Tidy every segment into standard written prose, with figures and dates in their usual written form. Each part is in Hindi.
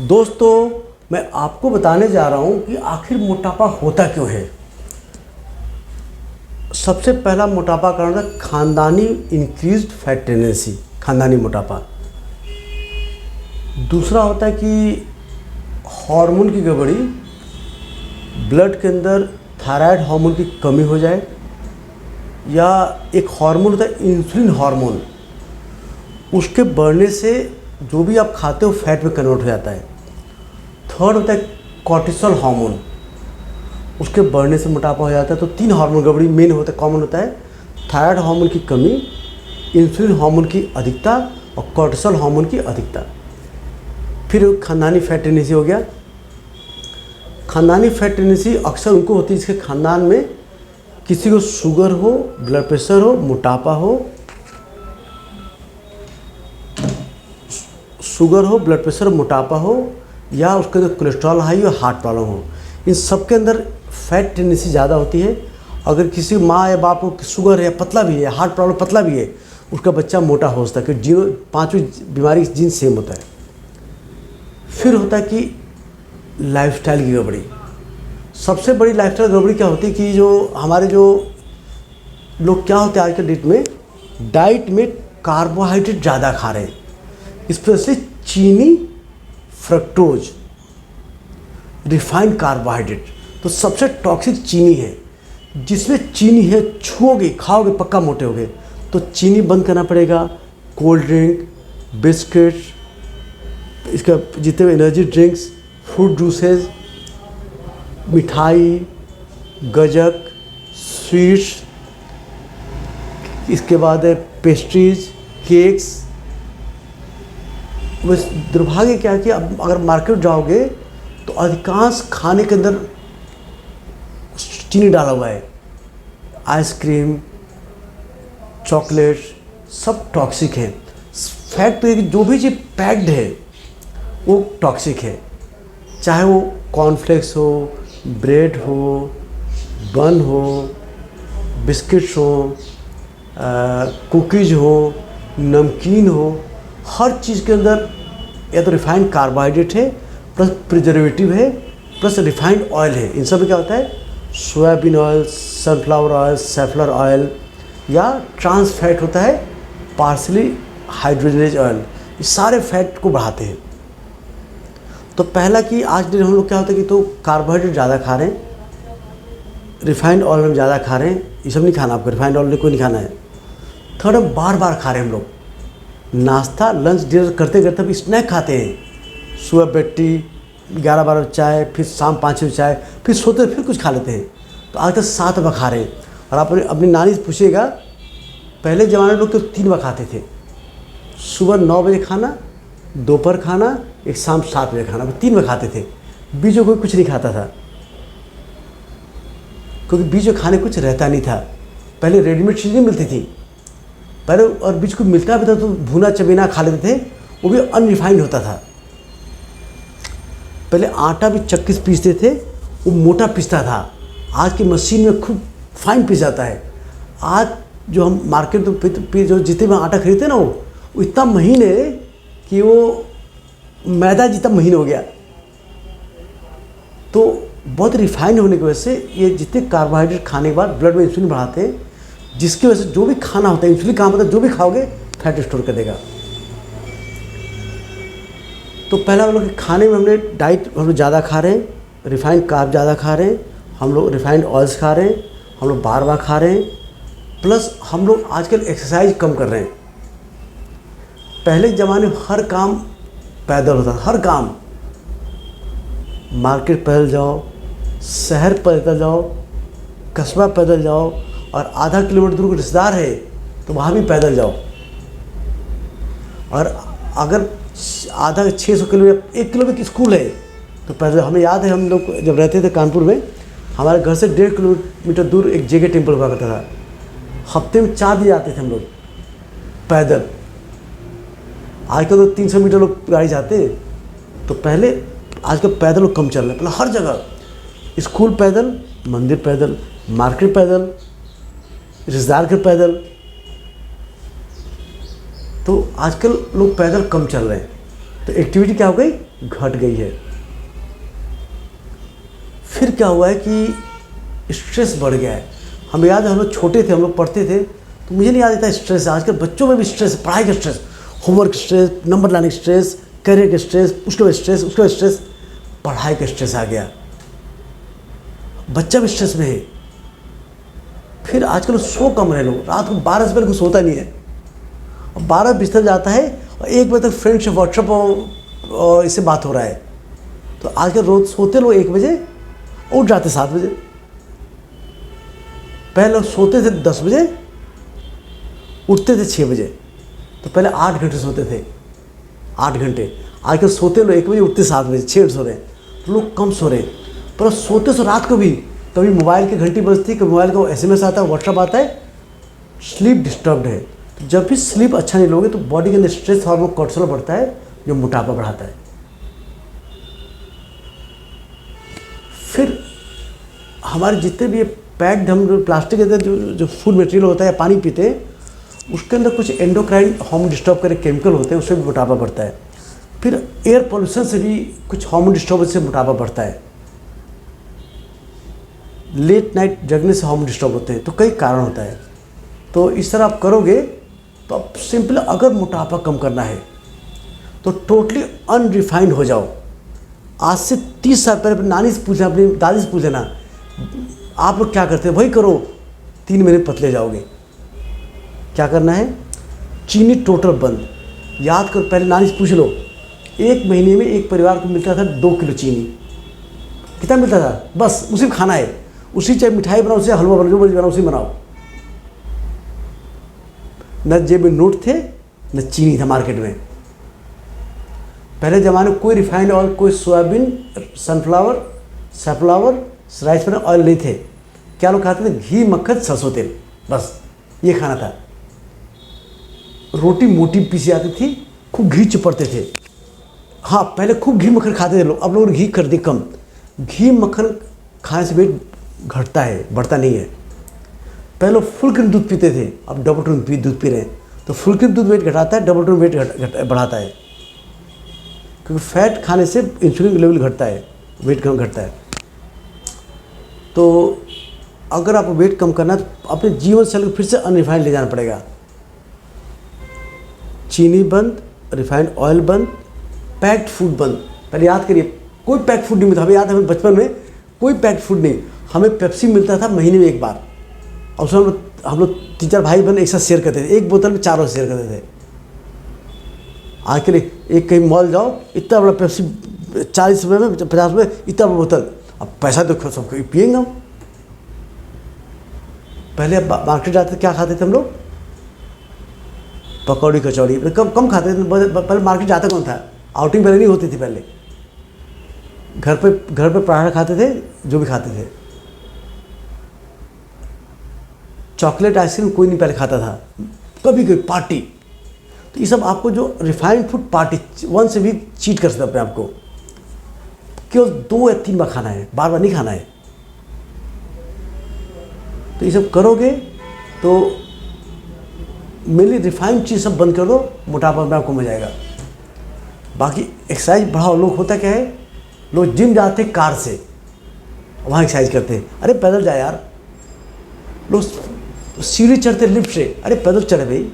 दोस्तों, मैं आपको बताने जा रहा हूँ कि आखिर मोटापा होता क्यों है। सबसे पहला मोटापा कारण है खानदानी इंक्रीज्ड फैट टेंडेंसी, खानदानी मोटापा। दूसरा होता है कि हार्मोन की गड़बड़ी, ब्लड के अंदर थायराइड हार्मोन की कमी हो जाए, या एक हार्मोन होता है इंसुलिन हार्मोन, उसके बढ़ने से जो भी आप खाते हो फैट में कन्वर्ट हो जाता है। थर्ड होता है कॉर्टिसोल हार्मोन, उसके बढ़ने से मोटापा हो जाता है। तो 3 हार्मोन गड़बड़ी मेन होता है, कॉमन होता है। थायराइड हार्मोन की कमी, इंसुलिन हार्मोन की अधिकता और कॉर्टिसोल हार्मोन की अधिकता। फिर खानदानी फैट टेंडेंसी हो गया। खानदानी फैट टेंडेंसी अक्सर उनको होती है जिसके खानदान में किसी को शुगर हो, ब्लड प्रेशर हो, मोटापा हो, शुगर हो, ब्लड प्रेशर, मोटापा हो, या उसके अंदर कोलेस्ट्रॉल हाई हो, हार्ट प्रॉब्लम हो। इन सब के अंदर फैट टेंडेंसी ज़्यादा होती है। अगर किसी माँ या बाप को शुगर है, पतला भी है, हार्ट प्रॉब्लम, पतला भी है, उसका बच्चा मोटा हो सकता है कि जीनो 5वीं बीमारी जीन सेम होता है। फिर होता है कि लाइफस्टाइल की गड़बड़ी। सबसे बड़ी लाइफस्टाइल गड़बड़ी क्या होती है कि जो हमारे जो लोग क्या होते हैं आज के डेट में, डाइट में कार्बोहाइड्रेट ज़्यादा खा रहे हैं, स्पेशली चीनी, फ्रक्टोज, रिफाइंड कार्बोहाइड्रेट। तो सबसे टॉक्सिक चीनी है। जिसमें चीनी है, छुओगे, खाओगे, पक्का मोटे होगे। तो चीनी बंद करना पड़ेगा। कोल्ड ड्रिंक, बिस्किट, इसका जितने भी एनर्जी ड्रिंक्स, फ्रूट जूसेस, मिठाई, गजक, स्वीट्स, इसके बाद है पेस्ट्रीज, केक्स। बस दुर्भाग्य क्या है कि अब अगर मार्केट जाओगे तो अधिकांश खाने के अंदर चीनी डाला हुआ है। आइसक्रीम, चॉकलेट, सब टॉक्सिक है। फैक्ट तो है कि जो भी चीज़ पैक्ड है वो टॉक्सिक है। चाहे वो कॉर्नफ्लेक्स हो, ब्रेड हो, बन हो, बिस्किट्स हो, कुकीज़ हो, नमकीन हो, हर चीज़ के अंदर या तो रिफाइंड कार्बोहाइड्रेट है, प्लस प्रिजर्वेटिव है, प्लस रिफाइंड ऑयल है। इन सब में क्या होता है, soybean oil, sunflower oil, safflower oil, या ट्रांस फैट होता है, पार्सली हाइड्रोजनेज ऑयल। ये सारे फैट को बढ़ाते हैं। तो पहला कि आज दिन हम लोग क्या होता है कि तो कार्बोहाइड्रेट ज़्यादा खा रहे हैं, रिफाइंड ऑयल हम ज़्यादा खा रहे हैं। ये सब नहीं खाना आपको, रिफाइंड ऑयल कोई नहीं खाना है। थर्ड, हम बार बार खा रहे हैं हम लोग। नाश्ता, लंच, डिनर करते करते हम स्नैक खाते हैं। सुबह बेड टी, 11-12 चाय, फिर शाम 5 बजे चाय, फिर सोते फिर कुछ खा लेते हैं। तो आजकल 7 बार खा रहे हैं। और आप अपनी नानी से पूछिएगा, पहले ज़माने में लोग तो 3 बार खाते थे। सुबह 9 बजे खाना, दोपहर खाना, एक शाम 7 बजे खाना, 3 बार खाते थे। बीच में कोई कुछ नहीं खाता था, क्योंकि बीच में खाने कुछ रहता नहीं था। पहले रेडीमेड चीज़ें मिलती थी पहले, और बीच को मिलता भी था तो भुना चबीना खा लेते थे, वो भी अनरिफाइंड होता था। पहले आटा भी चक्की से पीसते थे, वो मोटा पीसता था। आज की मशीन में खूब फाइन पीस जाता है। आज जो हम मार्केट में जो जितने में आटा खरीदते हैं ना, वो इतना महीन है कि वो मैदा जितना महीन हो गया। तो बहुत रिफाइंड होने की वजह से ये जितने कार्बोहाइड्रेट खाने के बाद ब्लड में इंसुलिन बढ़ाते हैं, जिसकी वजह से जो भी खाना होता है, इंसुलिन काम होता है, जो भी खाओगे फैट स्टोर कर देगा। तो पहला हम लोग खाने में हमने डाइट हम लोग ज़्यादा खा रहे हैं, रिफाइंड कार्ब ज़्यादा खा रहे हैं, हम लोग रिफाइंड ऑयल्स खा रहे हैं, हम लोग बार बार खा रहे हैं, प्लस हम लोग आजकल एक्सरसाइज कम कर रहे हैं। पहले के ज़माने में हर काम पैदल होता था, हर काम। मार्केट पैदल जाओ, शहर पैदल जाओ, कस्बा पैदल जाओ, और आधा किलोमीटर दूर रिश्तेदार है तो वहाँ भी पैदल जाओ। और अगर आधा 600 किलोमीटर, 1 किलोमीटर स्कूल है तो पैदल। हमें याद है हम लोग जब रहते थे कानपुर में, हमारे घर से 1.5 किलोमीटर दूर एक जेके टेम्पल हुआ करता था। हफ्ते में 4 दिन जाते थे हम लोग पैदल। आजकल तो 300 मीटर लोग गाड़ी जाते हैं। तो पहले, आजकल पैदल लोग कम चल रहे हैं। पहले हर जगह स्कूल पैदल, मंदिर पैदल, मार्केट पैदल, रिश्तेदार के पैदल। तो आजकल लोग पैदल कम चल रहे हैं। तो एक्टिविटी क्या हो गई, घट गई है। फिर क्या हुआ है कि स्ट्रेस बढ़ गया है। हमें याद है हम लोग छोटे थे, हम लोग पढ़ते थे, तो मुझे नहीं याद आता स्ट्रेस। आजकल बच्चों में भी स्ट्रेस, पढ़ाई का स्ट्रेस, होमवर्क स्ट्रेस, नंबर लाने का स्ट्रेस, करियर का स्ट्रेस, उसके बाद स्ट्रेस, उसके बाद स्ट्रेस, पढ़ाई का स्ट्रेस आ गया, बच्चा भी स्ट्रेस में है। फिर आजकल सो कम रहे लोग, रात को 12 से पहले कुछ सोता नहीं है, और 12 बिस्तर जाता है और 1 बजे तक फ्रेंड से व्हाट्सएप और इससे बात हो रहा है। तो आजकल रोज सोते लोग 1 बजे, उठ जाते 7 बजे। पहले लोग सोते थे 10 बजे, उठते थे 6 बजे। तो पहले 8 घंटे सोते थे, 8 घंटे। आजकल सोते लोग 1 बजे, उठते 7 बजे, 6 घंटे सो रहे हैं। तो लोग कम सो रहे हैं, पर सोते सो रात को भी कभी मोबाइल की घंटी बजती, कभी मोबाइल का SMS आता है, व्हाट्सएप आता है, स्लीप डिस्टर्ब्ड है। तो जब भी स्लीप अच्छा नहीं लोगे तो बॉडी के अंदर स्ट्रेस हार्मोन कोर्टिसोल बढ़ता है, जो मोटापा बढ़ाता है। फिर हमारे जितने भी पैक्ड हम प्लास्टिक के अंदर जो फूड मटेरियल होता है या पानी पीते हैं, उसके अंदर कुछ एंडोक्राइन हार्मोन डिस्टर्ब करे केमिकल होते हैं, उससे भी मोटापा बढ़ता है। फिर एयर पोल्यूशन से भी कुछ हार्मोन डिस्टर्बेंस से मोटापा बढ़ता है। लेट नाइट जगने से हार्मोन डिस्टर्ब होते हैं। तो कई कारण होता है। तो इस तरह आप करोगे तो आप सिंपल, अगर मोटापा कम करना है तो टोटली अनरिफाइंड हो जाओ। आज से 30 साल पहले अपनी नानी से पूछना, अपनी दादी से पूछ लेना, आप लोग क्या करते हैं, वही करो, 3 महीने पतले जाओगे। क्या करना है, चीनी टोटल बंद। याद करो, पहले नानी से पूछ लो, 1 महीने में एक परिवार को मिलता था 2 किलो चीनी। कितना मिलता था, बस उसी में खाना है, उसी चाहे मिठाई बनाओ, उसे हलवा बनाओ, जो मर्जी बनाओ उसी बनाओ। न जेब में नोट थे, न चीनी था मार्केट में। पहले ज़माने में कोई रिफाइंड ऑयल, कोई soybean, sunflower, rice bran oil नहीं थे। क्या लोग खाते थे, घी, मक्खन, सरसों तेल, बस ये खाना था। रोटी मोटी पीसी आती थी, खूब घी चिपड़ते थे। हाँ, पहले खूब घी मक्खन खाते थे लोग, अब लोग घी कर दिए कम। घी मक्खन खाने से वेट घटता है, बढ़ता नहीं है। पहले लोग फुल क्रीम दूध पीते थे, अब डबल क्रीम दूध पी रहे हैं। तो फुल क्रीम दूध वेट घटाता है, डबल क्रीम वेट बढ़ाता है, क्योंकि फैट खाने से इंसुलिन लेवल घटता है, वेट कम घटता है। तो अगर आपको वेट कम करना है तो अपने जीवन शैली को फिर से अनरिफाइंड ले जाना पड़ेगा। चीनी बंद, रिफाइंड ऑयल बंद, पैक्ड फूड बंद। पहले याद करिए, कोई पैक्ड फूड नहीं मिलता। हमें याद है, हमें बचपन में कोई पैक्ड फूड नहीं, हमें पेप्सी मिलता था महीने में 1 बार, और उसमें हम लोग 3-4 भाई बहन एक साथ शेयर करते थे। 1 बोतल में 4 लोग शेयर करते थे। आज के लिए एक कहीं मॉल जाओ, इतना बड़ा पेप्सी 40 रुपये में, 50 रुपये, इतना बड़ा बोतल। अब पैसा तो सब पिएंगे हम। पहले मार्केट जाते क्या खाते थे हम लोग, पकौड़ी कचौड़ी कम खाते थे। पहले मार्केट जाता कौन था, आउटिंग पहले नहीं होती थी। पहले घर पे पराठा खाते थे, जो भी खाते थे। चॉकलेट आइसक्रीम कोई नहीं पहले खाता था, कभी कोई पार्टी। तो ये सब आपको जो रिफाइंड फूड पार्टी 1 से भी चीट कर सकते अपने आपको। केवल 2 या 3 बार खाना है, बार बार नहीं खाना है। तो ये सब करोगे तो मेनली रिफाइंड चीज़ सब बंद कर दो, मोटापा में आपको कम हो जाएगा। बाकी एक्सरसाइज बढ़ाओ। लोग होता क्या है, लोग जिम जाते हैं कार से, वहाँ एक्सरसाइज करते हैं। अरे पैदल जाए यार। लोग सीढ़ी चढ़ते लिफ्ट से, अरे पैदल चढ़े भाई।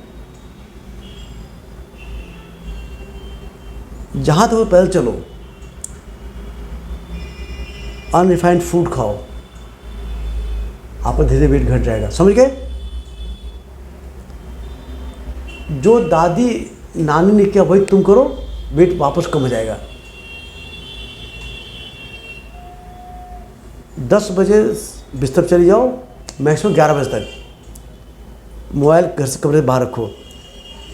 जहाँ तो पैदल चलो। अनरिफाइंड फूड खाओ, आपका धीरे धीरे वेट घट जाएगा। समझ गए। जो दादी नानी ने किया वही तुम करो, वेट वापस कम हो जाएगा। 10 बजे बिस्तर पर चले जाओ, मैक्सिमम 11 बजे तक। मोबाइल घर से कमरे से बाहर रखो।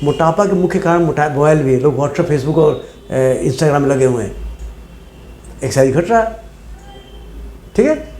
मोटापा के मुख्य कारण मोबाइल भी है। लोग व्हाट्सएप, फेसबुक और इंस्टाग्राम में लगे हुए हैं, एक्सरसाइज घट रहा है। ठीक है।